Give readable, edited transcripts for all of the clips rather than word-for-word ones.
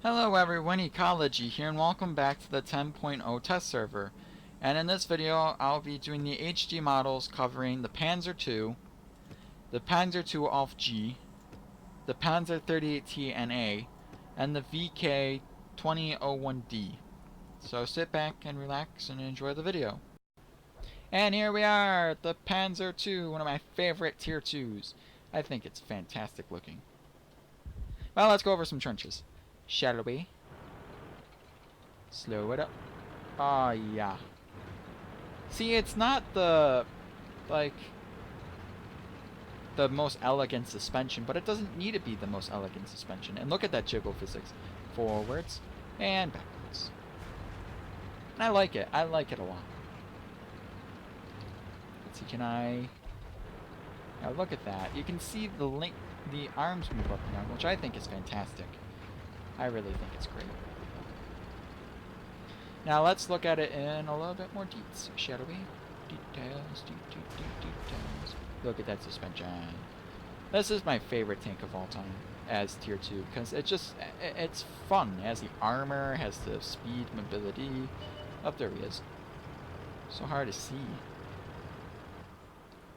Hello everyone, Ecology here, and welcome back to the 10.0 test server. And in this video, I'll be doing the HD models covering the Panzer II, the Panzerto Ausf G, the Panzer 38T NA, and the VK2001D. So sit back and relax and enjoy the video. And here we are, the Panzer II, one of my favorite tier 2s. I think it's fantastic looking. Well, let's go over some trenches. Shall we? Slow it up. Oh, yeah. See, it's not the most elegant suspension, but it doesn't need to be the most elegant suspension. And look at that jiggle physics. Forwards and backwards. And I like it. I like it a lot. Let's see, can I... Now look at that. You can see the arms move up and down, which I think is fantastic. I really think it's great. Now let's look at it in a little bit more detail, shall we? Details. Look at that suspension. This is my favorite tank of all time as tier 2 because it's fun. It has the armor, has the speed, mobility. Oh, there he is. So hard to see.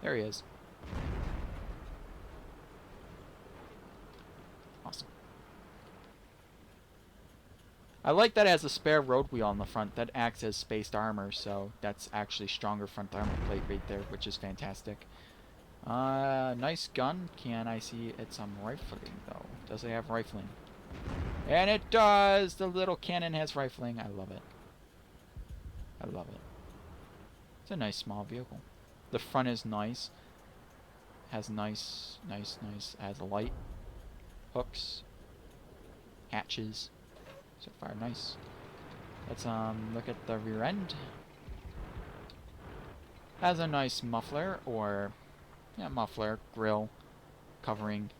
There he is. Awesome. I like that it has a spare road wheel on the front that acts as spaced armor, so that's actually stronger front armor plate right there, which is fantastic. Nice gun. Can I see it's some rifling, though? Does it have rifling? And it does! The little cannon has rifling. I love it. I love it. It's a nice small vehicle. The front is nice. Has nice, has a light. Hooks. Hatches. So far, nice. Let's look at the rear end. Has a nice muffler, or muffler grill covering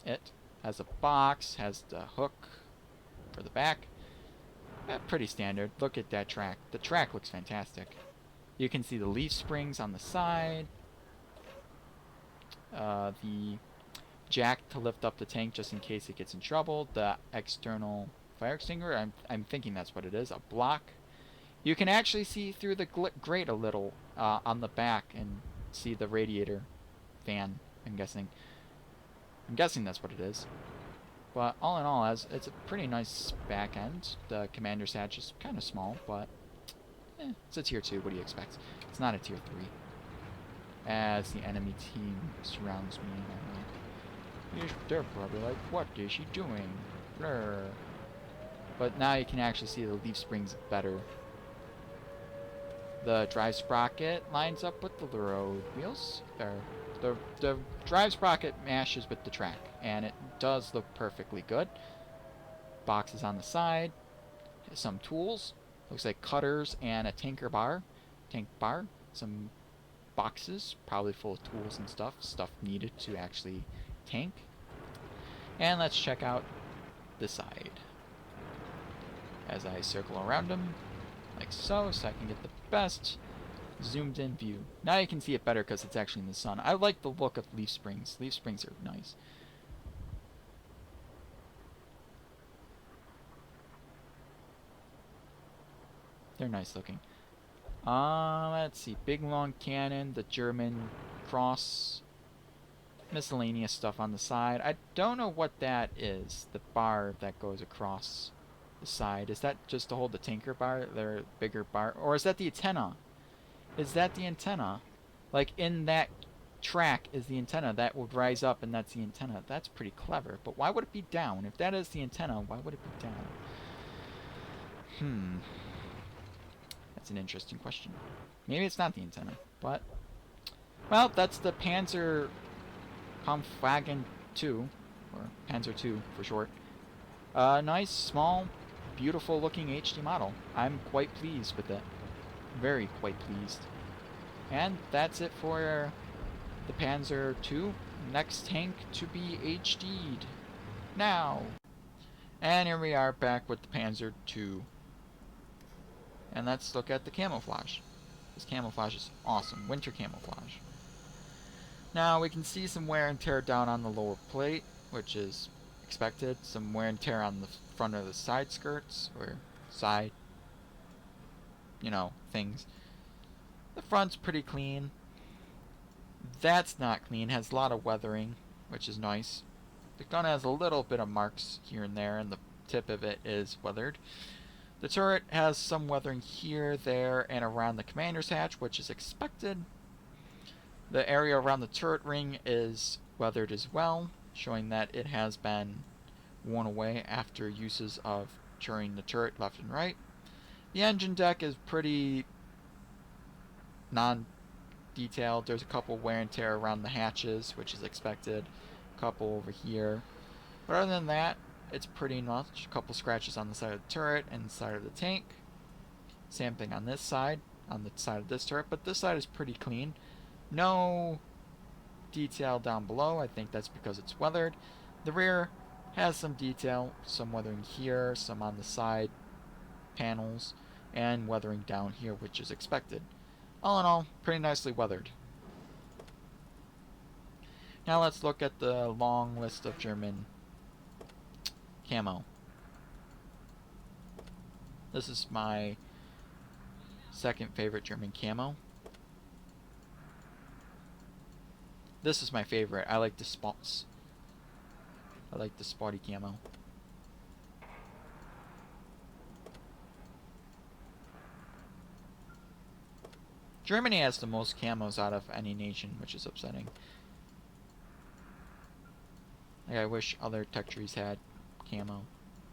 it. Has a box. Has the hook for the back. Pretty standard. Look at that track. The track looks fantastic. You can see the leaf springs on the side. The jack to lift up the tank just in case it gets in trouble. The external fire extinguisher, I'm thinking that's what it is, a block. You can actually see through the grate a little on the back and see the radiator fan, I'm guessing that's what it is. But all in all, it's a pretty nice back end. The commander's hatch is kind of small, but it's a tier 2, what do you expect? It's not a tier 3. As the enemy team surrounds me, they're probably like, what is she doing? Blur. But now you can actually see the leaf springs better. The drive sprocket lines up with the road wheels. The drive sprocket mashes with the track, and it does look perfectly good. Boxes on the side. Some tools. Looks like cutters and a tank bar. Some boxes, probably full of tools and stuff needed to actually tank. And let's check out the side. As I circle around them, like so I can get the best zoomed in view. Now you can see it better because it's actually in the sun. I like the look of leaf springs. Leaf springs are nice. They're nice looking. Let's see. Big long cannon, the German cross, miscellaneous stuff on the side. I don't know what that is. The bar that goes across the side. Is that just to hold the tanker bar? Their bigger bar? Or is that the antenna? Is that the antenna? Like in that track is the antenna that would rise up, and that's the antenna. That's pretty clever. But why would it be down? If that is the antenna, why would it be down? That's an interesting question. Maybe it's not the antenna, but well, that's the Panzer Kpfw 2, or Panzer 2 for short. Nice, small, beautiful looking HD model. I'm quite pleased with it. Very quite pleased. And that's it for the Panzer II. Next tank to be HD'd now. And here we are back with the Panzer II. And let's look at the camouflage. This camouflage is awesome. Winter camouflage. Now we can see some wear and tear down on the lower plate, which is expected. Some wear and tear on the front of the side skirts, or side, things. The front's pretty clean. That's not clean. Has a lot of weathering, which is nice. The gun has a little bit of marks here and there, and the tip of it is weathered. The turret has some weathering here, there, and around the commander's hatch, which is expected. The area around the turret ring is weathered as well, showing that it has been worn away after uses of turning the turret left and right. The engine deck is pretty non-detailed. There's a couple wear and tear around the hatches, which is expected. A couple over here. But other than that, it's pretty much a couple scratches on the side of the turret and the side of the tank. Same thing on this side, on the side of this turret, but this side is pretty clean. No detail down below. I think that's because it's weathered. The rear has some detail, some weathering here, some on the side panels, and weathering down here, which is expected. All in all, pretty nicely weathered. Now let's look at the long list of German camo. This is my second favorite German camo. This is my favorite. I like the spots. I like the spotty camo. Germany has the most camos out of any nation, which is upsetting. Like, I wish other tech trees had camo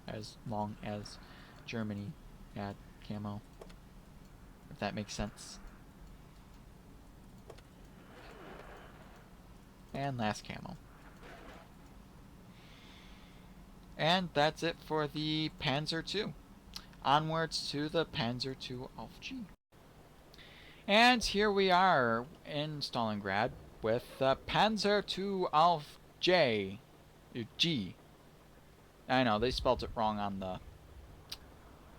as long as Germany had camo. If that makes sense. And last camo. And that's it for the Panzer II. Onwards to the Panzer II Ausf G. And here we are in Stalingrad with the Panzer II Ausf G. I know, they spelled it wrong on the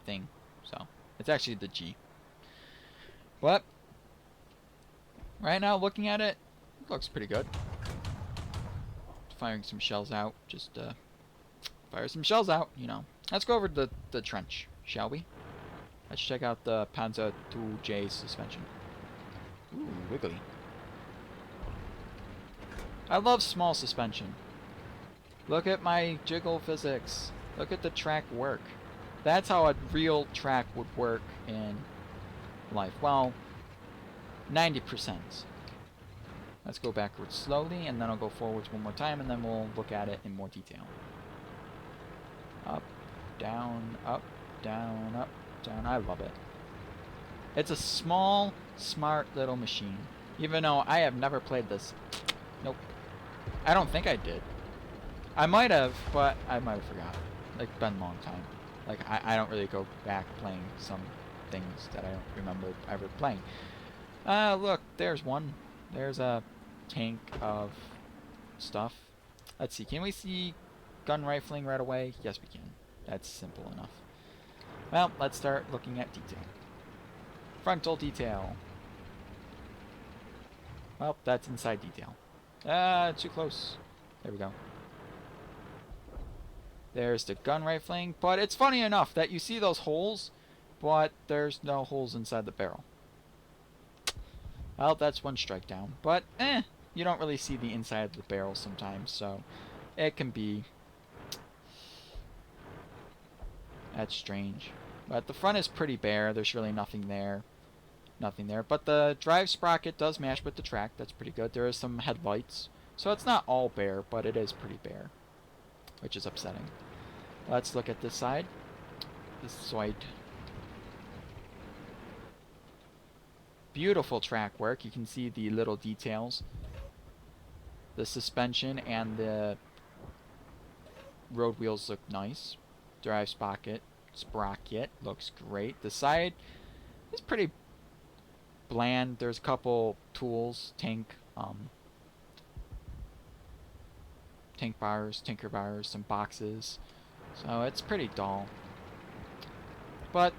thing, so it's actually the G. But right now, looking at it, it looks pretty good. Firing some shells out, just fire some shells out, Let's go over the trench, shall we? Let's check out the Panzer II suspension. Ooh, wiggly. I love small suspension. Look at my jiggle physics. Look at the track work. That's how a real track would work in life. Well, 90%. Let's go backwards slowly, and then I'll go forwards one more time, and then we'll look at it in more detail. Up, down, up, down, up, down. I love it. It's a small, smart little machine. Even though I have never played this. Nope. I don't think I did. I might have, but I might have forgot. Like, been a long time. Like, I don't really go back playing some things that I don't remember ever playing. Look, there's one. There's a tank of stuff. Let's see, can we see gun rifling right away? Yes, we can. That's simple enough. Well, let's start looking at detail. Frontal detail. Well, that's inside detail. Too close. There we go. There's the gun rifling, but it's funny enough that you see those holes, but there's no holes inside the barrel. Well, that's one strike down, but you don't really see the inside of the barrel sometimes, so it can be... That's strange. But the front is pretty bare. There's really nothing there. Nothing there. But the drive sprocket does match with the track. That's pretty good. There is some headlights. So it's not all bare, but it is pretty bare. Which is upsetting. Let's look at this side. This side. Beautiful track work. You can see the little details. The suspension and the road wheels look nice. Drive sprocket looks great. The side is pretty bland. There's a couple tools, tanker bars, some boxes. So it's pretty dull. But,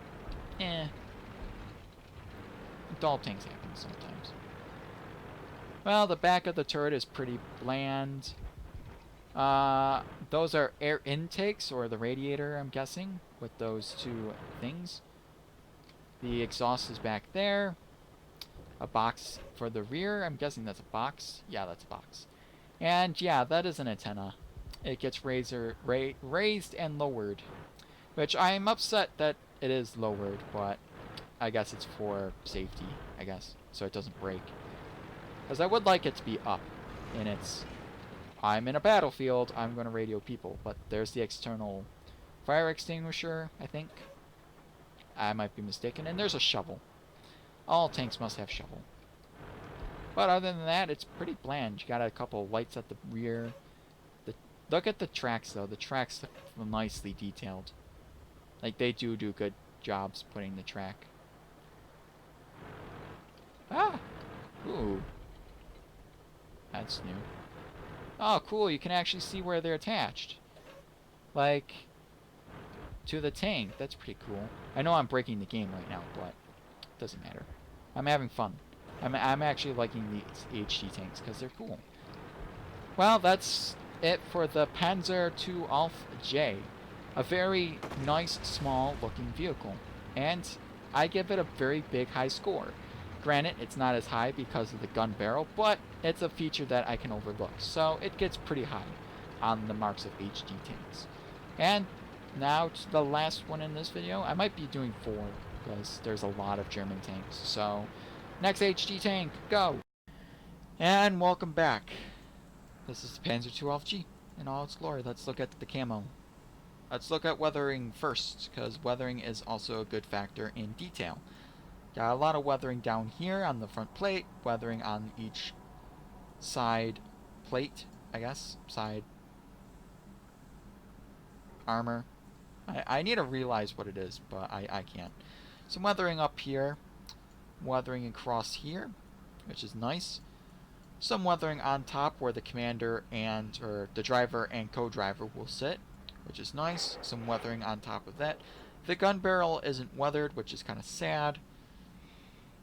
dull tanks happen sometimes. Well, the back of the turret is pretty bland. Those are air intakes, or the radiator, I'm guessing, with those two things. The exhaust is back there. A box for the rear. I'm guessing that's a box. Yeah, that's a box. And yeah, that is an antenna. It gets raised and lowered. Which I'm upset that it is lowered, but I guess it's for safety, I guess. So it doesn't break. Because I would like it to be up. And I'm in a battlefield, I'm going to radio people. But there's the external fire extinguisher, I think. I might be mistaken. And there's a shovel. All tanks must have shovel. But other than that, it's pretty bland. You got a couple lights at the rear. Look at the tracks, though. The tracks look nicely detailed. Like, they do good jobs putting the track. Ah! Ooh. That's new. Oh, cool. You can actually see where they're attached. Like, to the tank. That's pretty cool. I know I'm breaking the game right now, but it doesn't matter. I'm having fun. I'm actually liking these HD tanks because they're cool. Well, that's it for the Panzer II Ausf J. A very nice, small looking vehicle. And I give it a very big high score. Granted, it's not as high because of the gun barrel, but it's a feature that I can overlook. So it gets pretty high on the marks of HD tanks. And now to the last one in this video. I might be doing 4 because there's a lot of German tanks. So next HD tank, go! And welcome back. This is the Panzer II Ausf G in all its glory. Let's look at the camo. Let's look at weathering first, because weathering is also a good factor in detail. Got a lot of weathering down here on the front plate, weathering on each side plate, I guess, side armor. I need to realize what it is, but I can't. Some weathering up here, weathering across here, which is nice. Some weathering on top where the commander or the driver and co-driver will sit, which is nice. Some weathering on top of that. The gun barrel isn't weathered, which is kind of sad,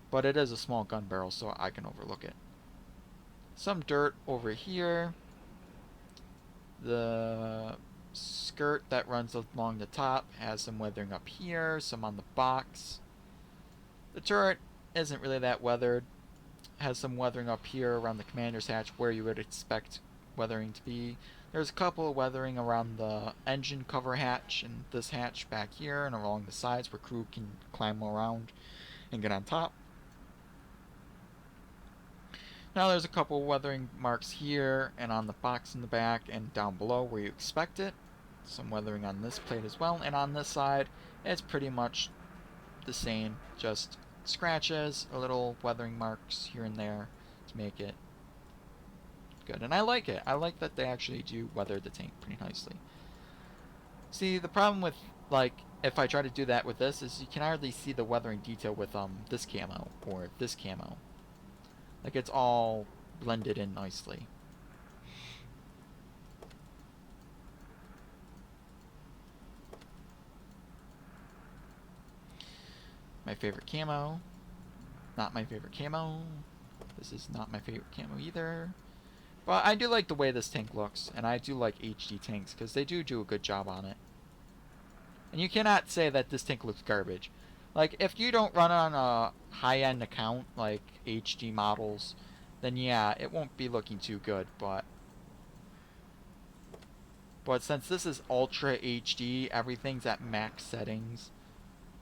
but it is a small gun barrel, so I can overlook it. Some dirt over here. The skirt that runs along the top has some weathering up here, some on the box. The turret isn't really that weathered. Has some weathering up here around the commander's hatch where you would expect weathering to be. There's a couple of weathering around the engine cover hatch and this hatch back here and along the sides where crew can climb around and get on top. Now there's a couple of weathering marks here and on the box in the back and down below where you expect it. Some weathering on this plate as well, and on this side it's pretty much the same, just scratches, a little weathering marks here and there to make it good. And I like it. I like that they actually do weather the tank pretty nicely. See, the problem with, like, if I try to do that with this is you can hardly see the weathering detail with this camo or this camo. Like, it's all blended in nicely. My favorite camo. Not my favorite camo. This is not my favorite camo either. But I do like the way this tank looks, and I do like HD tanks because they do a good job on it. And you cannot say that this tank looks garbage. Like, if you don't run on a high-end account, like HD models, then yeah, it won't be looking too good, but since this is Ultra HD, everything's at max settings,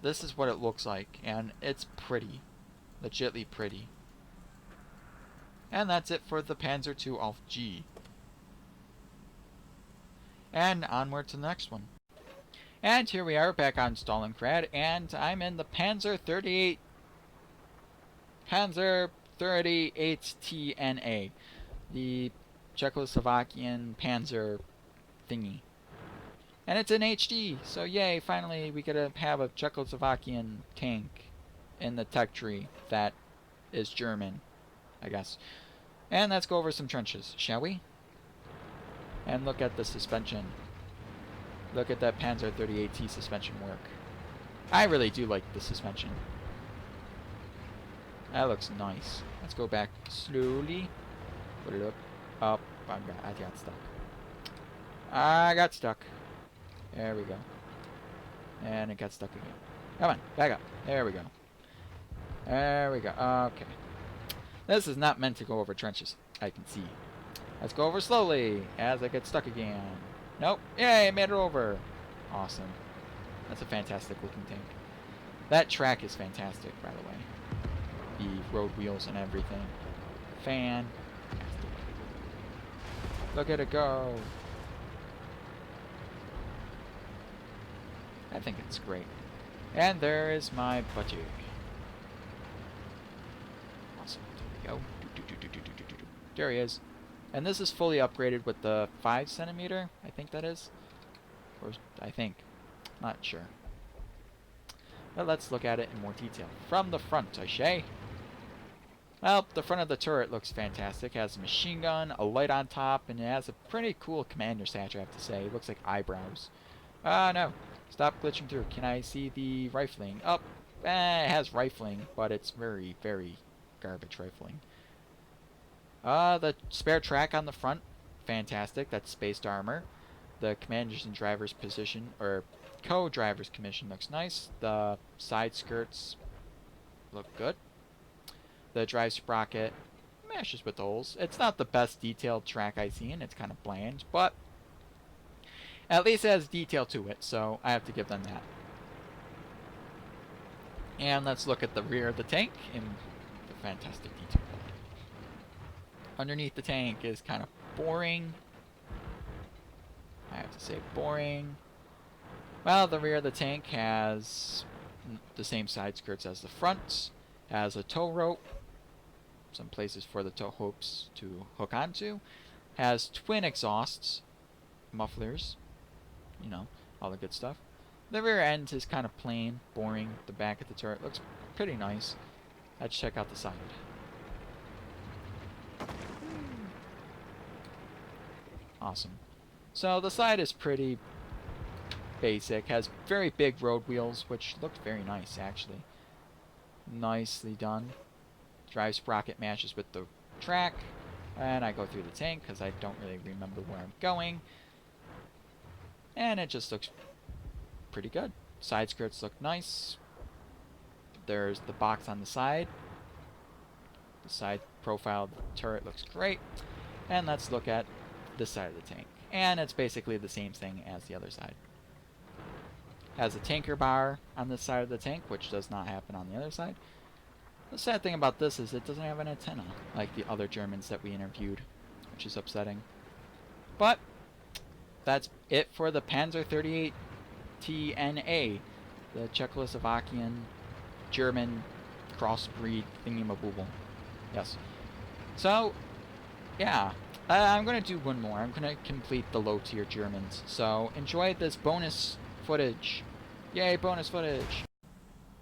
this is what it looks like, and it's pretty. Legitly pretty. And that's it for the Panzer II Ausf G. And onward to the next one. And here we are back on Stalingrad, and I'm in the Panzer 38TNA, the Czechoslovakian Panzer thingy. And it's in HD, so yay, finally we get to have a Czechoslovakian tank in the tech tree that is German, I guess. And let's go over some trenches, shall we? And look at the suspension. Look at that Panzer 38T suspension work. I really do like the suspension. That looks nice. Let's go back slowly. Put it up. I got stuck. I got stuck. There we go. And it got stuck again. Come on, back up. There we go. There we go. Okay. This is not meant to go over trenches, I can see. Let's go over slowly as I get stuck again. Nope. Yay, I made it over. Awesome. That's a fantastic looking tank. That track is fantastic, by the way. The road wheels and everything. Fantastic. Look at it go. I think it's great. And there is my budget. Awesome. There we go. There he is. And this is fully upgraded with the 5cm, I think that is. Or I think. Not sure. But let's look at it in more detail. From the front, I say. Well, the front of the turret looks fantastic. It has a machine gun, a light on top, and it has a pretty cool commander's hatch, I have to say. It looks like eyebrows. No. Stop glitching through. Can I see the rifling? Oh, it has rifling, but it's very, very garbage rifling. The spare track on the front, fantastic. That's spaced armor. The commander's and driver's position, or co-driver's commission looks nice. The side skirts look good. The drive sprocket matches with the holes. It's not the best detailed track I've seen. It's kind of bland, but at least it has detail to it, so I have to give them that. And let's look at the rear of the tank in the fantastic detail. Underneath the tank is kind of boring. I have to say boring. Well, the rear of the tank has the same side skirts as the front. Has a tow rope. Some places for the tow ropes to hook onto. Has twin exhausts. Mufflers. You know, all the good stuff. The rear end is kind of plain, boring. The back of the turret looks pretty nice. Let's check out the side. Awesome. So the side is pretty basic. Has very big road wheels, which look very nice, actually. Nicely done. Drive sprocket matches with the track. And I go through the tank because I don't really remember where I'm going. And it just looks pretty good. Side skirts look nice. There's the box on the side. The side profile of the turret looks great. And let's look at this side of the tank. And it's basically the same thing as the other side. Has a tanker bar on this side of the tank, which does not happen on the other side. The sad thing about this is it doesn't have an antenna like the other Germans that we interviewed, which is upsetting. But that's it for the Panzer 38TNA, the Czechoslovakian German crossbreed thingamabooble. Yes. So, yeah. I'm going to do one more. I'm going to complete the low-tier Germans. So, enjoy this bonus footage. Yay, bonus footage.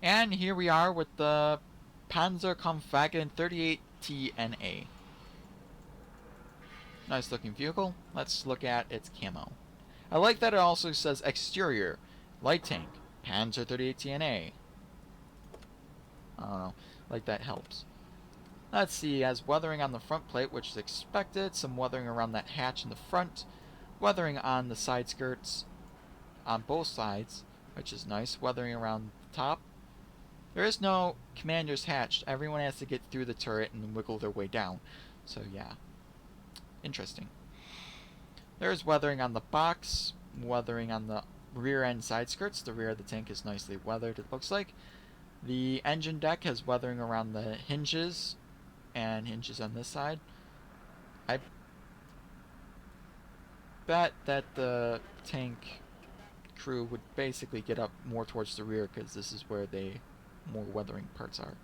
And here we are with the Panzer Kpfw 38TNA. Nice looking vehicle. Let's look at its camo. I like that it also says exterior, light tank, Panzer 38TNA. I don't know, like that helps. Let's see, it has weathering on the front plate, which is expected, some weathering around that hatch in the front, weathering on the side skirts on both sides, which is nice, weathering around the top. There is no commander's hatch. Everyone has to get through the turret and wiggle their way down. So yeah, interesting. There's weathering on the box, weathering on the rear end side skirts. The rear of the tank is nicely weathered, it looks like. The engine deck has weathering around the hinges and hinges on this side. I bet that the tank crew would basically get up more towards the rear because this is where the more weathering parts are.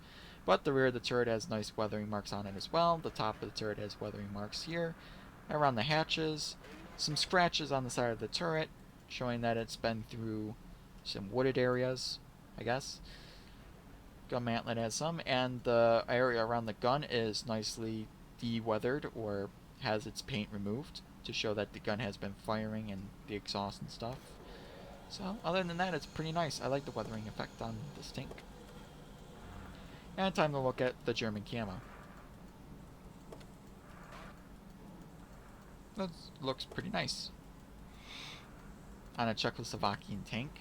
But the rear of the turret has nice weathering marks on it as well. The top of the turret has weathering marks here. Around the hatches. Some scratches on the side of the turret, showing that it's been through some wooded areas, I guess. Gun mantlet has some, and the area around the gun is nicely de-weathered, or has its paint removed, to show that the gun has been firing and the exhaust and stuff. So, other than that, it's pretty nice. I like the weathering effect on this tank. And time to look at the German camo. That looks pretty nice. on a Czechoslovakian tank.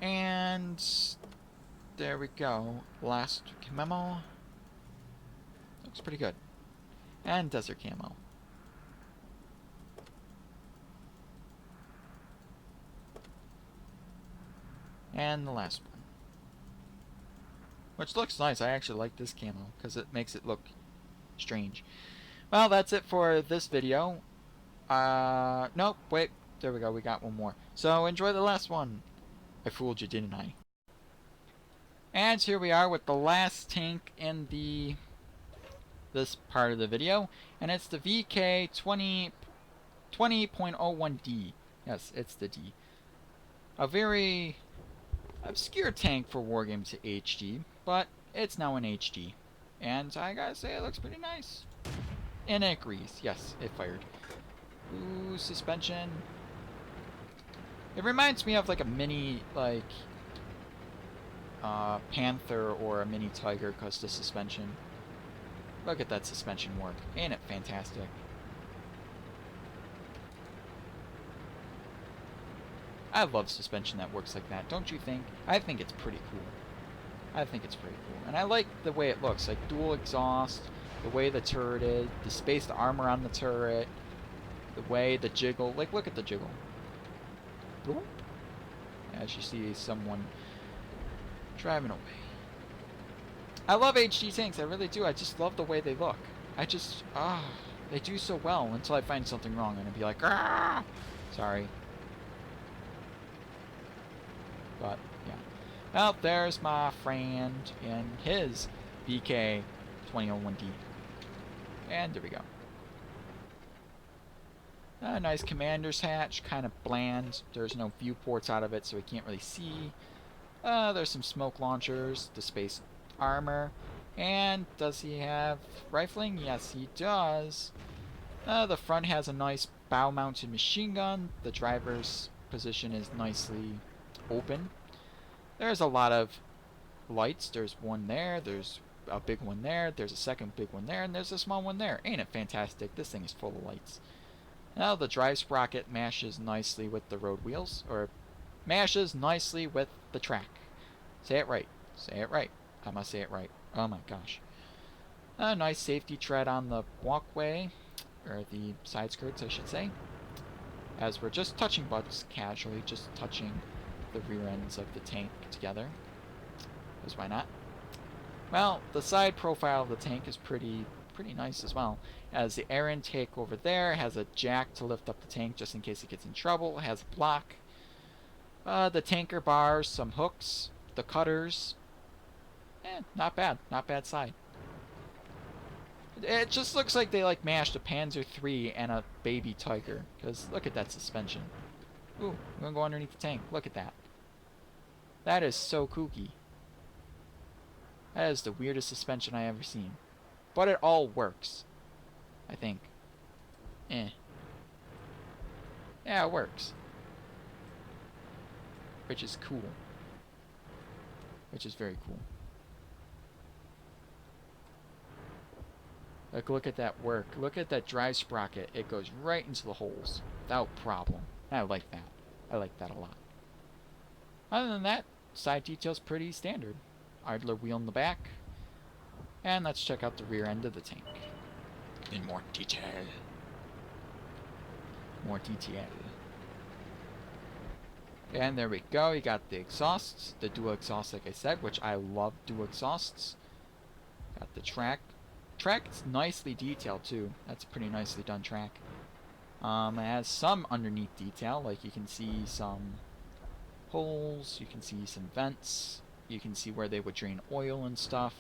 And there we go. Last memo. Looks pretty good. And desert camo. And the last one. Which looks nice. I actually like this camo because it makes it look strange. Well, that's it for this video. Nope, wait. There we go. We got one more. So enjoy the last one. I fooled you, didn't I? And here we are with the last tank in this part of the video, and it's the VK 20.01D. Yes, it's the D. A very obscure tank for Wargames HD, but it's now in HD. And I gotta say, it looks pretty nice. And it agrees. Yes, it fired. Ooh, suspension. It reminds me of like a mini, like, Panther or a mini Tiger because the suspension. Look at that suspension work. Ain't it fantastic? I love suspension that works like that, don't you think? I think it's pretty cool. I think it's pretty cool. And I like the way it looks, like dual exhaust, the way the turret is, the spaced armor on the turret, the way the jiggle, like look at the jiggle. As you see someone driving away. I love HD tanks, I really do. I just love the way they look. They do so well until I find something wrong and I'd be like, ah! Sorry. But, yeah. Well, there's my friend in his BK 2001D. And there we go. A nice commander's hatch, kind of bland. There's no viewports out of it, so we can't really see. There's some smoke launchers, the space armor. And does he have rifling? Yes, he does. The front has a nice bow-mounted machine gun. The driver's position is nicely open. There's a lot of lights. There's one there. There's a big one there. There's a second big one there. And there's a small one there. Ain't it fantastic? This thing is full of lights. Now the drive sprocket mashes nicely with the road wheels. Or mashes nicely with the track. Say it right. Say it right. I must say it right. Oh my gosh. A nice safety tread on the walkway. Or the side skirts, I should say. As we're just touching butts casually. Just touching the rear ends of the tank together. Because why not? Well, the side profile of the tank is pretty nice as well. As the air intake over there has a jack to lift up the tank just in case it gets in trouble. It has a block. The tanker bars, some hooks, the cutters. Not bad. Not bad side. It just looks like they like mashed a Panzer 3 and a baby Tiger. Because look at that suspension. Ooh, I'm gonna go underneath the tank. Look at that. That is so kooky. That is the weirdest suspension I ever seen. But it all works. I think. Yeah, it works. Which is cool. Which is very cool. Like, look at that work. Look at that drive sprocket. It goes right into the holes. Without problem. I like that. I like that a lot. Other than that, side detail's pretty standard. Idler wheel in the back. And let's check out the rear end of the tank. In more detail. More detail. And there we go. You got the exhausts. The dual exhausts, like I said, which I love dual exhausts. Got the track. Track's nicely detailed, too. That's a pretty nicely done track. It has some underneath detail. Like, you can see some holes. You can see some vents. You can see where they would drain oil and stuff.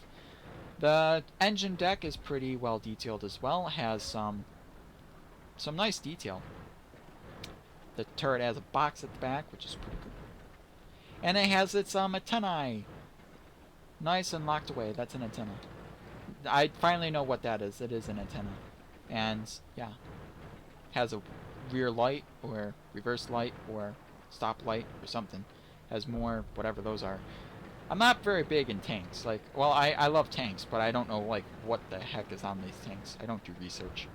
The engine deck is pretty well detailed as well. It has some nice detail. The turret has a box at the back, which is pretty cool. And it has its antennae. Nice and locked away. That's an antenna. I finally know what that is. It is an antenna. And, yeah. Has a rear light, or reverse light, or stop light, or something. Has more, whatever those are. I'm not very big in tanks. Like, well, I love tanks, but I don't know, like, what the heck is on these tanks. I don't do research.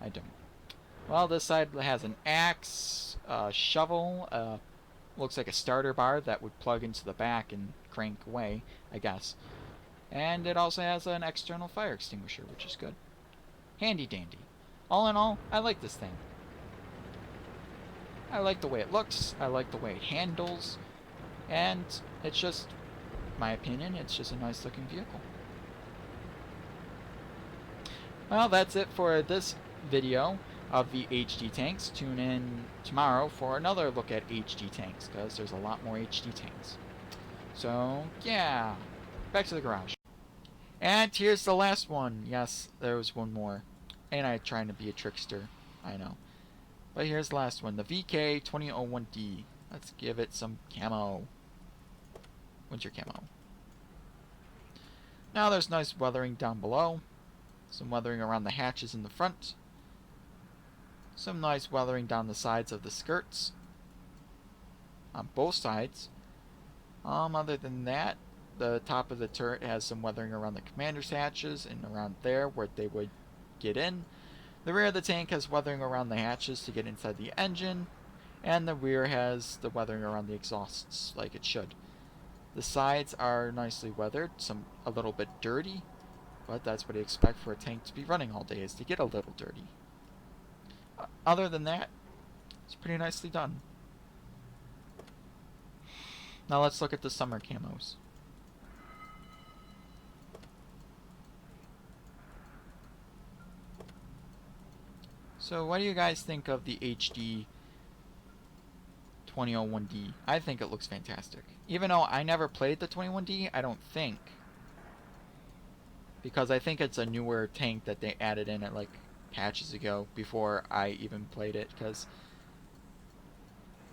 I don't. Well, this side has an axe, a shovel, looks like a starter bar that would plug into the back and crank away, I guess. And it also has an external fire extinguisher, which is good. Handy dandy. All in all, I like this thing. I like the way it looks, I like the way it handles, and it's just, my opinion, it's just a nice looking vehicle. Well, that's it for this video of the HD tanks. Tune in tomorrow for another look at HD tanks, because there's a lot more HD tanks. So, yeah, back to the garage. And here's the last one. Yes, there was one more. And I'm trying to be a trickster, I know. But here's the last one, the VK2001D. Let's give it some camo. Winter camo. Now there's nice weathering down below. Some weathering around the hatches in the front. Some nice weathering down the sides of the skirts. On both sides. Other than that, the top of the turret has some weathering around the commander's hatches and around there where they would get in. The rear of the tank has weathering around the hatches to get inside the engine, and the rear has the weathering around the exhausts like it should. The sides are nicely weathered, a little bit dirty, but that's what you expect for a tank to be running all day, is to get a little dirty. Other than that, it's pretty nicely done. Now let's look at the summer camos. So what do you guys think of the HD 2001D? I think it looks fantastic. Even though I never played the 21D, I don't think. Because I think it's a newer tank that they added in at like patches ago before I even played it. Because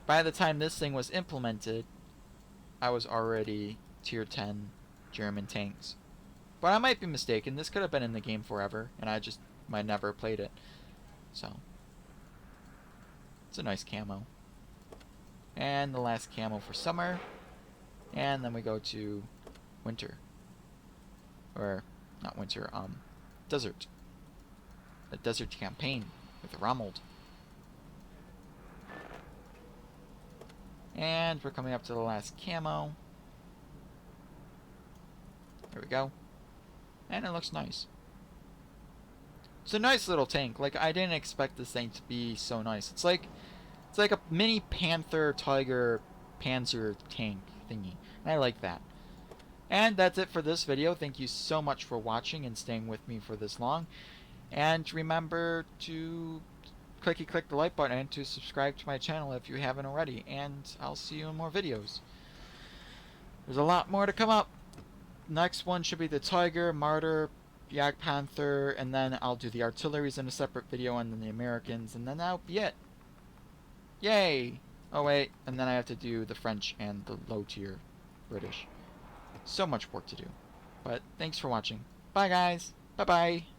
by the time this thing was implemented, I was already tier 10 German tanks. But I might be mistaken. This could have been in the game forever, and I just might never have played it. So, it's a nice camo. And the last camo for summer. And then we go to winter. Or, not winter, desert. The desert campaign with Rommel. And we're coming up to the last camo. There we go. And it looks nice. It's a nice little tank. Like, I didn't expect this thing to be so nice. It's like a mini Panther Tiger Panzer tank thingy. And I like that. And that's it for this video. Thank you so much for watching and staying with me for this long. And remember to click the like button and to subscribe to my channel if you haven't already. And I'll see you in more videos. There's a lot more to come up. Next one should be the Tiger, Martyr, Jagdpanther, and then I'll do the artilleries in a separate video, and then the Americans, and then that'll be it. Yay! Oh wait, and then I have to do the French and the low tier British. So much work to do. But thanks for watching. Bye guys. Bye bye.